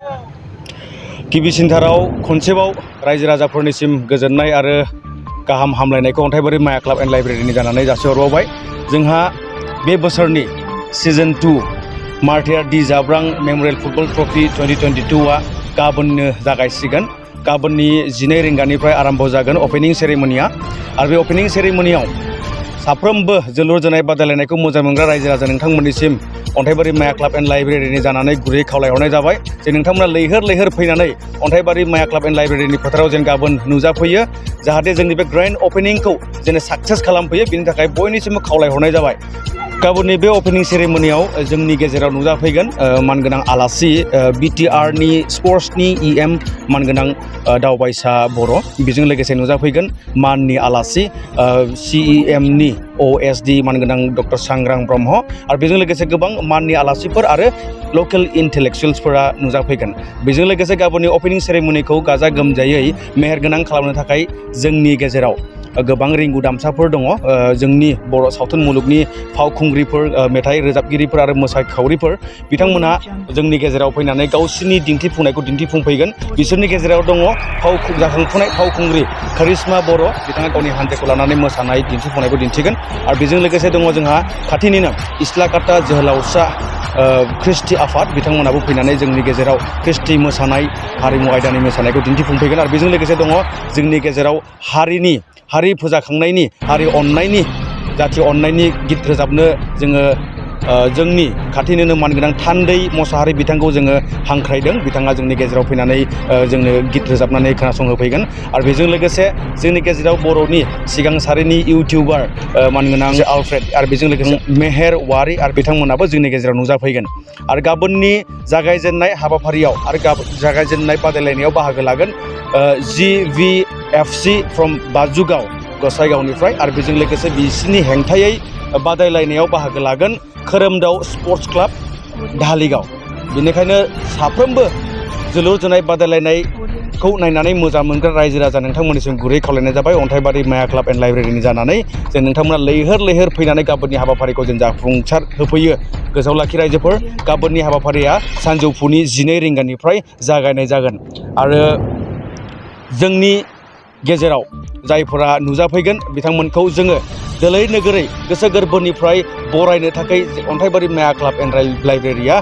गिबिसिनथाराव खनसेबाव रायजो राजाफोरनिसिम गोजोननाय आरो गाहाम हामलायनायखौ अन्थाइबारि माया क्लाब एन्ड लाइब्रेरिनि जानानै जासिहरबावबाय। जोंहा बे बोसोरनि सिजन 2 मार्टियार डि जाब्रां मेम'रियेल फुटबल ट्रफि 2022आ गाबोननो जागायसिगोन। गाबोननि 12 रिंगानिफ्राय आरम्भ जागोन अपेनिं सेरेमनिया। आरो बे अपेनिं सेरेमनियाव साफ्रोमबो जोलुर जोनाय बादायलायनायखौ मोजां मोनग्रा रायजो राजा नोंथांमोननिसिम अन्थाइबारि माया क्लाब एन्ड लाइब्रेरिनि जानानै गुरै खावलायहरनाय जाबाय जे नोंथांमोना लैहोर लैहोर फैनानै अन्थाइबारि माया क्लाब एन्ड लाइब्रेरिनि फोथाराव जेन गाबोन नुजाफैयो, जाहाथे जोंनि बे ग्रेन्ड अपेनिंखौ जेन साक्सेस खालामफैयो, बिनि थाखाय बयनिसिमबो खावलायहरनाय जाबाय। गाबोननि बे अपेनिं सेरेमनियाव जोंनि गेजेराव नुजाफैगोन मानगोनां आलासि बिटिआरनि स्पर्ट्सनि इएम मानगोनां दावबायसा बर', बेजों लोगोसे नुजाफैगोन माननि आलासि सिइएमनि ओएसडि मानगोनां डक्टर सांग्रां ब्रह्म, आरो बेजों लोगोसे गोबां माननि आलासिफोर आरो लकेल इन्टेलेक्सुयेल्सफोरा नुजाफैगोन। बेजों लोगोसे गाबोननि अपेनिं सेरेमनिखौ गाजा गोमजायै मेहेरगोनां खालामनो थाखाय जोंनि गेजेराव गोबां रिंगु दामसाफोर दङ। जोंनि बर' सावथुन मुलुगनि फावखुंग्रिफोर, मेथाइ रोजाबगिरिफोर आरो मोसाखावरिफोर बिथांमोना जोंनि गेजेराव फैनानै गावसोरनि दिन्थिफुंनायखौ दिन्थिफुंफैगोन। बिसोरनि गेजेराव दङ जाखांफुनाय फावखुंग्रि करिश्मा बर', बिथाङा गावनि हानजाखौ लानानै मोसानाय दिन्थिफुंनायखौ दिन्थिगोन। आरो बेजों लोगोसे दङ जोंहा खाथिनिनो इस्लाकाटा जोहोलावसा ख्रिस्टि आफाद, बिथांमोनाबो फैनानै जोंनि गेजेराव ख्रिस्टि मोसानाय हारिमु आयदानि मोसानायखौ दिन्थिफुंफैगोन। आरो बेजों लोगोसे दङ जोंनि गेजेराव हारि फोजाखांनायनि, हारि अननायनि, जाथि अननायनि गित रोजाबनो जोङो जोंनि खाथिनिनो मानगोनां थान्दै मोसाहारि बिथांखौ जोङो हांख्रायदों। बिथाङा जोंनि गेजेराव फैनानै जोंनो गित रोजाबनानै खोनासंहोफैगोन। आरो बेजों लोगोसे जोंनि गेजेराव बर'नि सिगां सारिनि इउटिउबार मानगोनां आलफ्रेड आरो बेजों लोगोसे मेहेर वारि आरो बिथांमोनाबो जोंनि गेजेराव नुजाफैगोन। आरो गाबोननि जागायजेननाय हाबाफारियाव आरो जागायजेननाय बादायलायनायाव बाहागो लागोन GVFC फ्रम बाजुगाव गसाइगावनिफ्राय, आरो बेजों लोगोसे बिसिनि हेंथायै बादायलायनायाव बाहागो लागोन खोरोमदाव स्पर्ट्स क्लाब धालिगाव। बेनिखायनो साफ्रोमबो जोलुर जोनाय बादायलायनायखौ नायनानै मोजां मोनग्रा रायजो राजा नोंथांमोननिसिम गुरै खावलायनाय जाबाय अन्थाइबारि माया क्लाब एन्ड लाइब्रेरिनि जानानै जे नोंथांमोना लैहोर लैहोर फैनानै गाबोननि हाबाफारिखौ जों जाफुंसार होफैयो। गोसोआव लाखि रायजोफोर, गाबोननि हाबाफारिया सानजौफुनि 12 रिंगानिफ्राय जागायनाय जागोन। आरो जोंनि गेजेराव जायफोरा नुजाफैगोन बिथांमोनखौ जोङो दोलै नोगोरै गोसो गोरबोनिफ्राय बरायनो थाखाय अन्थाइबारि माया क्लाब एन्ड लाइब्रेरिया